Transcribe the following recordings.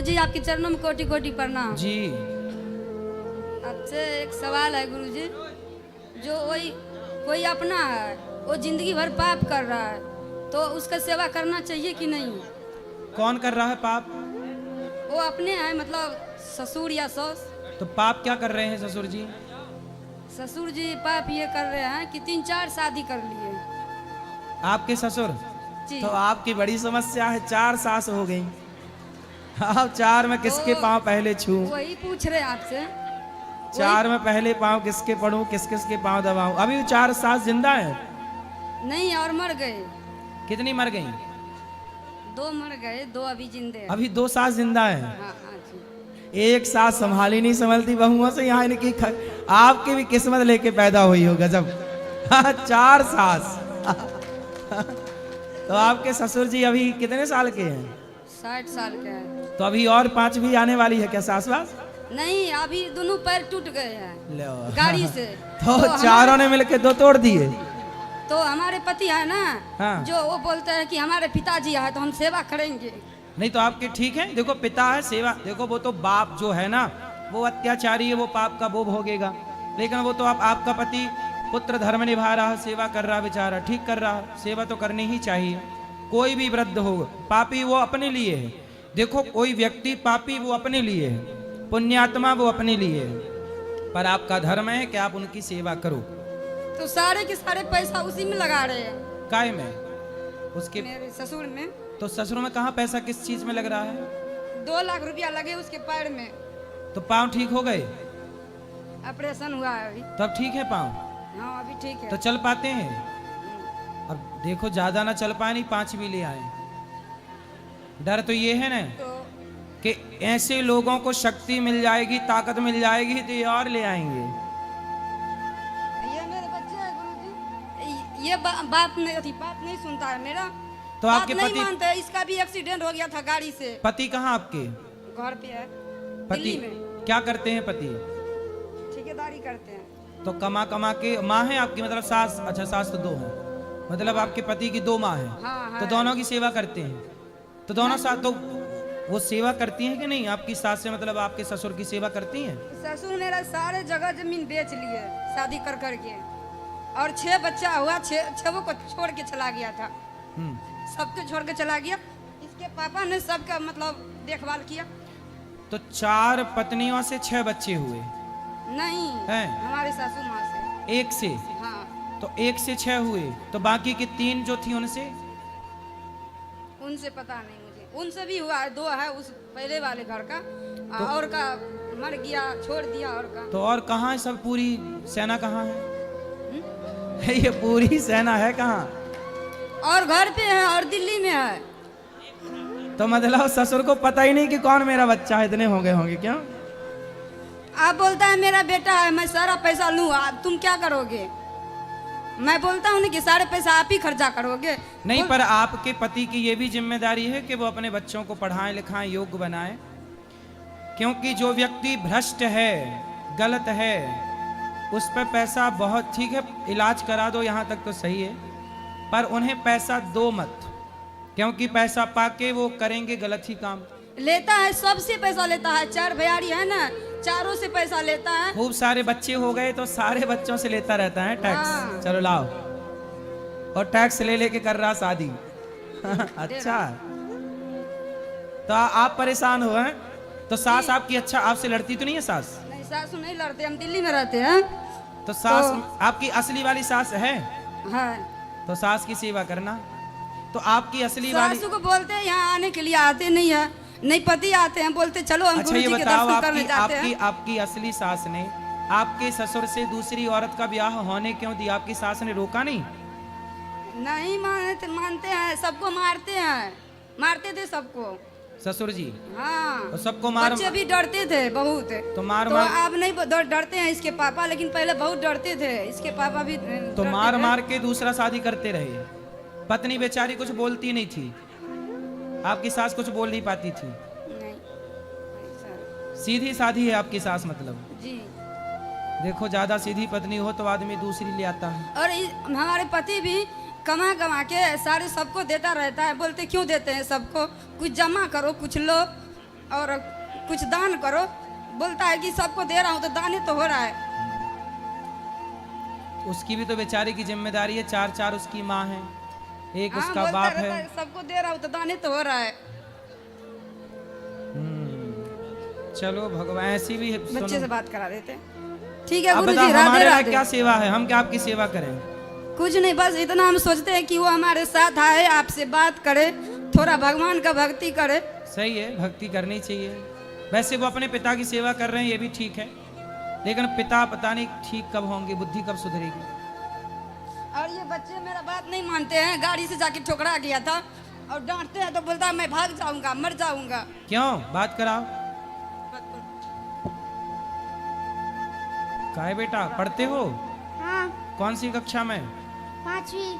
गुरुजी आपके चरणों में कोटि कोटि प्रणाम जी। आपसे एक सवाल है गुरुजी, जो वही कोई अपना है वो जिंदगी भर पाप कर रहा है तो उसका सेवा करना चाहिए कि नहीं? कौन कर रहा है पाप? वो अपने हैं, मतलब ससुर या सास। तो पाप क्या कर रहे हैं ससुर जी? ससुर जी पाप ये कर रहे हैं कि 3-4 शादी कर लिए। आपके ससुर? जी। तो आपकी बड़ी समस्या है, 4 सास हो गई। आप 4 में किसके तो पांव पहले छू? वही पूछ रहे हैं आपसे। 4 में पहले पांव किसके पढ़ूं, किस किस के पांव दबाऊं? अभी 4 सास जिंदा है? नहीं, और मर गए। कितनी मर गई? 2 मर गए, 2 अभी जिंदे हैं। अभी 2 सास जिंदा है। हाँ हाँ जी। एक सास संभाली नहीं संभलती बहुओं से, यहाँ इनकी आपकी भी किस्मत लेके पैदा हुई हो। गजब। 4 सास। तो आपके ससुर जी अभी कितने साल के हैं? 60 साल के हैं। तो अभी और 5 भी आने वाली है क्या सास वास? नहीं, अभी दोनों पैर टूट गए हैं लो। गाड़ी से। तो चारों ने मिलके 2 तोड़ दिए। तो हमारे पति है ना, हाँ। जो वो बोलते हैं कि हमारे पिताजी है तो हम सेवा करेंगे। नहीं तो आपके ठीक है, देखो पिता है सेवा, देखो वो तो बाप जो है ना वो अत्याचारी है, वो पाप का भोग भोगेगा। लेकिन वो तो आपका पति पुत्र धर्म निभा रहा, सेवा कर रहा, बेचारा ठीक कर रहा, सेवा तो करनी ही चाहिए। कोई भी वृद्ध हो, पापी वो अपने लिए है। देखो कोई व्यक्ति पापी वो अपने लिए है, पुण्यात्मा वो अपने लिए है, पर आपका धर्म है कि आप उनकी सेवा करो। तो सारे के सारे पैसा उसी में लगा रहे हैं। काय में? उसके मेरे ससुर में। तो ससुर में कहाँ पैसा किस चीज में लग रहा है? 2 लाख रुपया लगे उसके पैर में। तो पाँव ठीक हो गए? ऑपरेशन हुआ है अभी। तब ठीक है पाँव? हाँ अभी ठीक है। तो चल पाते हैं? अब देखो ज्यादा ना चल पाए, नहीं 5 भी ले आए। डर तो ये है ना तो कि ऐसे लोगों को शक्ति मिल जाएगी, ताकत मिल जाएगी तो ये और ले आएंगे। ये मेरे बच्चे हैं गुरुजी, ये बात नहीं सुनता है मेरा। तो बात आपके नहीं पति? मानते हैं। इसका भी एक्सीडेंट हो गया था गाड़ी से। पति कहाँ आपके? घर पे है, पति दिल्ली में। क्या करते हैं पति? ठेकेदारी करते हैं। तो कमा कमा के, माँ है आपकी मतलब सास? अच्छा सास तो 2 है, मतलब आपके पति की 2 माँ है। हाँ, तो दोनों की सेवा करते हैं? तो दोनों साथ तो वो सेवा करती हैं कि नहीं? आपकी सास से मतलब आपके ससुर की सेवा करती हैं? ससुर मेरा सारे जगह जमीन बेच लिए शादी कर करके, और 6 बच्चा हुआ, 6 को छोड़ के चला गया था। सबके छोड़ के चला गया। इसके पापा ने सबका मतलब देखभाल किया। तो 4 पत्नियों से 6 बच्चे हुए? नहीं हैं? हमारे सासू माँ से। 1 से? हाँ। तो 1 से 6 हुए, तो बाकी की 3 जो थी उनसे? उनसे पता नहीं मुझे। उनसे भी हुआ है, 2 है उस पहले वाले घर का, और का मर गया, छोड़ दिया और का। तो और कहाँ है सब? पूरी सेना कहाँ है? ये पूरी सेना है कहाँ? और घर पे है और दिल्ली में है। तो मतलब ससुर को पता ही नहीं कि कौन मेरा बच्चा है? इतने हो गए होंगे क्या? आप बोलता है मेरा बेटा है, मैं सारा पैसा लूँ, तुम क्या करोगे? मैं बोलता हूँ कि सारे पैसा आप ही खर्चा करोगे। नहीं, पर आपके पति की ये भी जिम्मेदारी है कि वो अपने बच्चों को पढ़ाएं लिखाएं, योग्य बनाएं। क्योंकि जो व्यक्ति भ्रष्ट है, गलत है, उस पर पैसा बहुत ठीक है, इलाज करा दो, यहाँ तक तो सही है, पर उन्हें पैसा दो मत, क्योंकि पैसा पाके वो करेंगे गलत ही काम। लेता है, सबसे पैसा लेता है। 4 भैयारी है ना, चारों से पैसा लेता है। खूब सारे बच्चे हो गए तो सारे बच्चों से लेता रहता है टैक्स। हाँ। चलो लाओ, और टैक्स ले लेके कर रहा शादी। अच्छा, तो आप परेशान हो हैं? तो सास आपकी अच्छा आपसे लड़ती तो नहीं है सास? नहीं, सासू नहीं लड़ते, हम दिल्ली में रहते हैं। तो सास आपकी असली वाली सास है? हाँ। तो सास की सेवा करना। तो आपकी असली वाली सासू को बोलते हैं यहाँ आने के लिए, आते नहीं है। नहीं पति आते हैं, बोलते चलो हम अच्छा ये गुरुजी के बताओ, दर्शन करने आपकी जाते आपकी हैं। आपकी असली सास ने आपके ससुर से दूसरी औरत का ब्याह होने क्यों दिया? आपकी सास ने रोका नहीं? नहीं मानते हैं, सबको मारते हैं, मारते थे सबको ससुर जी? हाँ। तो सबको मार, बच्चे भी डरते थे बहुत। तो मार तो मार, अब नहीं डरते हैं इसके पापा, लेकिन पहले बहुत डरते थे। इसके पापा भी तो मार मार के दूसरा शादी करते रहे। पत्नी बेचारी कुछ बोलती नहीं थी, आपकी सास कुछ बोल नहीं पाती थी? नहीं सर। सीधी साधी है आपकी सास मतलब? जी। देखो ज्यादा सीधी पत्नी हो तो आदमी दूसरी ले आता है। और हमारे पति भी कमा कमा के सारे सबको देता रहता है। बोलते क्यों देते हैं सबको, कुछ जमा करो, कुछ लो, और कुछ दान करो। बोलता है कि सबको दे रहा हूँ तो दान ही तो हो रहा है। उसकी भी तो बेचारे की जिम्मेदारी है, चार चार उसकी माँ है, एक हाँ, उसका बोलता बाप रहता है। सबको दे रहा हूँ तो दान ही तो हो रहा है। चलो भगवान, ऐसी भी बच्चे सुनो। से बात करा देते। ठीक है अब गुरुजी, बताओ राधे हमारे लायक राधे। क्या सेवा है, हम क्या आपकी सेवा करें? कुछ नहीं, बस इतना हम सोचते हैं कि वो हमारे साथ आए, आपसे बात करे, थोड़ा भगवान का भक्ति करे। सही है, भक्ति करनी चाहिए। वैसे वो अपने पिता की सेवा कर रहे हैं, ये भी ठीक है, लेकिन पिता पता नहीं ठीक कब होंगे, बुद्धि कब सुधरेगी। और ये बच्चे मेरा बात नहीं मानते हैं। गाड़ी से जाके ठोकरा गया था और डांटते हैं तो बोलता है मैं भाग जाऊंगा, मर जाऊंगा। क्यों? बात कराओ। काहे बेटा, पढ़ते हो? हाँ, कौन सी कक्षा में? 5वीं।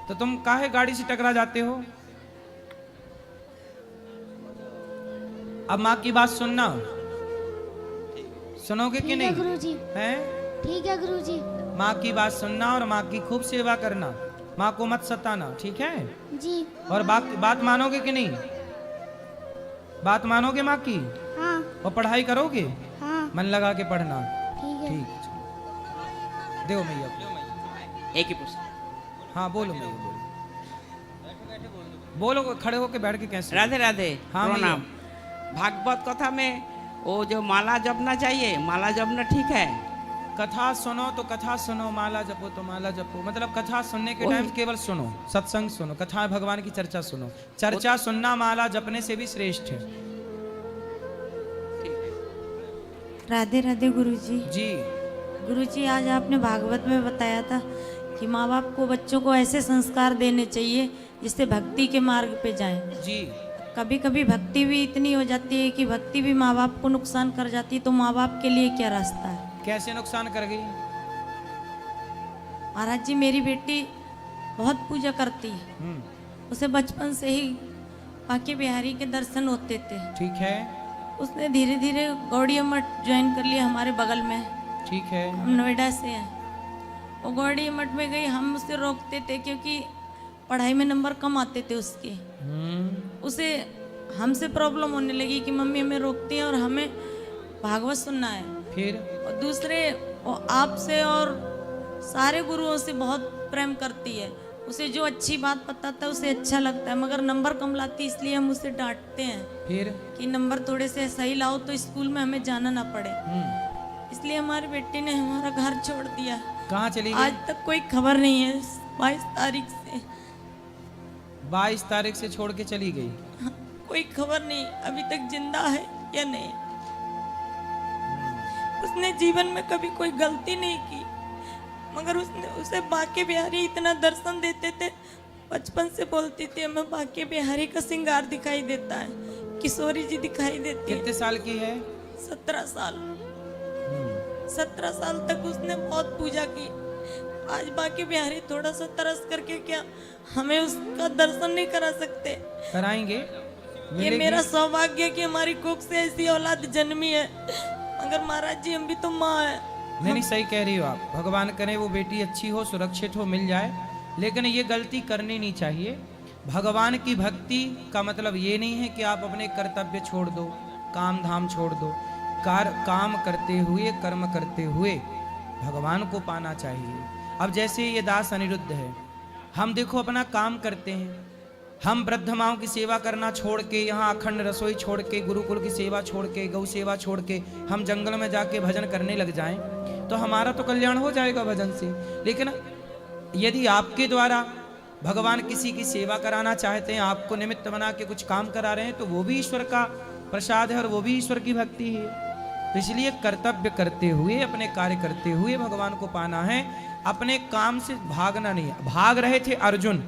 तो तुम काहे गाड़ी से टकरा जाते हो? अब माँ की बात सुनना, सुनोगे कि ठीक है नहीं? गुरुजी, हैं? ठीक है गुरुजी। माँ की बात सुनना और माँ की खूब सेवा करना, माँ को मत सताना, ठीक है? जी। और बात मानोगे कि नहीं? बात मानोगे माँ की? हाँ और पढ़ाई करोगे? हाँ, मन लगा के पढ़ना। ठीक है। ठीक है, देव मैया। एक ही प्रश्न। हाँ बोलो मैया, बोलो। बोलो, खड़े होके बैठ के कैसे? राधे राधे। हाँ, प्रणाम। भागवत कथा में वो जो माला जपना चाहिए, माला जपना ठीक है? कथा सुनो तो कथा सुनो, माला जपो तो माला जपो। मतलब कथा सुनने के टाइम केवल सुनो, सत्संग सुनो, कथा भगवान की चर्चा सुनो। चर्चा सुनना माला जपने से भी श्रेष्ठ है। राधे राधे गुरुजी। जी गुरुजी, आज आपने भागवत में बताया था कि माँ बाप को बच्चों को ऐसे संस्कार देने चाहिए जिससे भक्ति के मार्ग पे जाएं। जी। कभी कभी भक्ति भी इतनी हो जाती है कि भक्ति भी माँ बाप को नुकसान कर जाती है, तो माँ बाप के लिए क्या रास्ता है? कैसे नुकसान कर गई? महाराज जी, मेरी बेटी बहुत पूजा करती है। उसे बचपन से ही बांके बिहारी के दर्शन होते थे। ठीक है, उसने धीरे धीरे गौड़िया मठ ज्वाइन कर लिया, हमारे बगल में। ठीक है। हम नोएडा से हैं। वो गौड़िया मठ में गई, हम उसे रोकते थे क्योंकि पढ़ाई में नंबर कम आते थे उसके। उसे हमसे प्रॉब्लम होने लगी कि मम्मी हमें रोकती हैं और हमें भागवत सुनना है। फिर? और दूसरे, वो आपसे और सारे गुरुओं से बहुत प्रेम करती है। उसे जो अच्छी बात बताता है उसे अच्छा लगता है, मगर नंबर कम लाती, इसलिए हम उसे डांटते हैं फिर? कि नंबर थोड़े से सही लाओ तो स्कूल में हमें जाना ना पड़े। इसलिए हमारी बेटी ने हमारा घर छोड़ दिया। कहाँ चली आज गई? तक कोई खबर नहीं है। 22 तारीख से 22 तारीख से छोड़ के चली गई। कोई खबर नहीं अभी तक जिंदा है या नहीं। उसने जीवन में कभी कोई गलती नहीं की, मगर उसे बांके बिहारी इतना दर्शन देते थे। बचपन से बोलती थी हमें बांके बिहारी का श्रृंगार दिखाई देता है, किशोरी जी दिखाई देती है। कितने साल की है? 17 साल। 17 साल तक उसने बहुत पूजा की। आज बांके बिहारी थोड़ा सा तरस करके क्या हमें उसका दर्शन नहीं करा सकते? कराएंगे, ये मिलेगी। मेरा सौभाग्य है कि हमारी कोख से ऐसी औलाद जन्मी है, मगर महाराज जी हम भी तो माँ है। नहीं नहीं, सही कह रही हो आप। भगवान करे वो बेटी अच्छी हो, सुरक्षित हो, मिल जाए, लेकिन ये गलती करनी नहीं चाहिए। भगवान की भक्ति का मतलब ये नहीं है कि आप अपने कर्तव्य छोड़ दो, काम धाम छोड़ दो। काम करते हुए, कर्म करते हुए भगवान को पाना चाहिए। अब जैसे ये दास अनिरुद्ध है, हम देखो अपना काम करते हैं, हम वृद्ध माओं की सेवा करना छोड़ के, यहाँ अखंड रसोई छोड़ के, गुरुकुल की सेवा छोड़ के, गौ सेवा छोड़ के हम जंगल में जाके भजन करने लग जाएं तो हमारा तो कल्याण हो जाएगा भजन से। लेकिन यदि आपके द्वारा भगवान किसी की सेवा कराना चाहते हैं, आपको निमित्त बना के कुछ काम करा रहे हैं, तो वो भी ईश्वर का प्रसाद है और वो भी ईश्वर की भक्ति है। तो इसलिए कर्तव्य करते हुए, अपने कार्य करते हुए भगवान को पाना है, अपने काम से भागना नहीं। भाग रहे थे अर्जुन,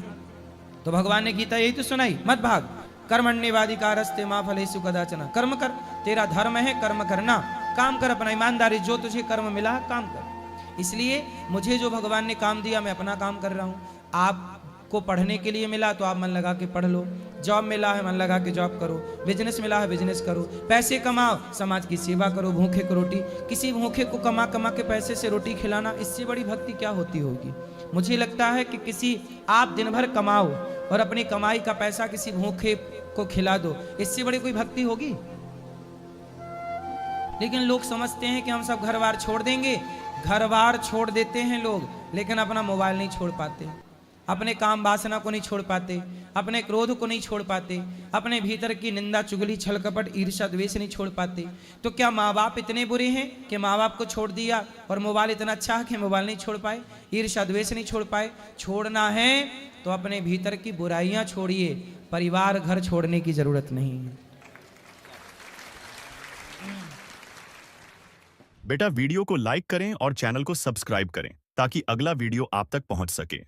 तो भगवान ने गीता यही तो सुनाई, मत भाग, कर्मण्येवाधिकारस्ते मा फलेषु कदाचन। कर्म कर, तेरा धर्म है कर्म करना, काम कर अपना ईमानदारी, जो तुझे कर्म मिला है काम कर। इसलिए मुझे जो भगवान ने काम दिया मैं अपना काम कर रहा हूँ। आपको पढ़ने के लिए मिला तो आप मन लगा के पढ़ लो, जॉब मिला है मन लगा के जॉब करो, बिजनेस मिला है बिजनेस करो, पैसे कमाओ, समाज की सेवा करो, भूखे को रोटी, किसी भूखे को कमा कमा के पैसे से रोटी खिलाना, इससे बड़ी भक्ति क्या होती होगी? मुझे लगता है कि किसी, आप दिन भर कमाओ और अपनी कमाई का पैसा किसी भूखे को खिला दो, इससे बड़ी कोई भक्ति होगी? लेकिन लोग समझते हैं कि हम सब घर बार छोड़ देंगे। घर बार छोड़ देते हैं लोग, लेकिन अपना मोबाइल नहीं छोड़ पाते, अपने काम वासना को नहीं छोड़ पाते, अपने क्रोध को नहीं छोड़ पाते, अपने भीतर की निंदा चुगली छल कपट ईर्ष्या द्वेष नहीं छोड़ पाते। तो क्या माँ बाप इतने बुरे हैं कि माँ बाप को छोड़ दिया और मोबाइल इतना अच्छा है कि मोबाइल नहीं छोड़ पाए, ईर्ष्या द्वेष नहीं छोड़ पाए? छोड़ना है तो अपने भीतर की बुराइयां छोड़िए, परिवार घर छोड़ने की जरूरत नहीं है। बेटा वीडियो को लाइक करें और चैनल को सब्सक्राइब करें ताकि अगला वीडियो आप तक पहुंच सके।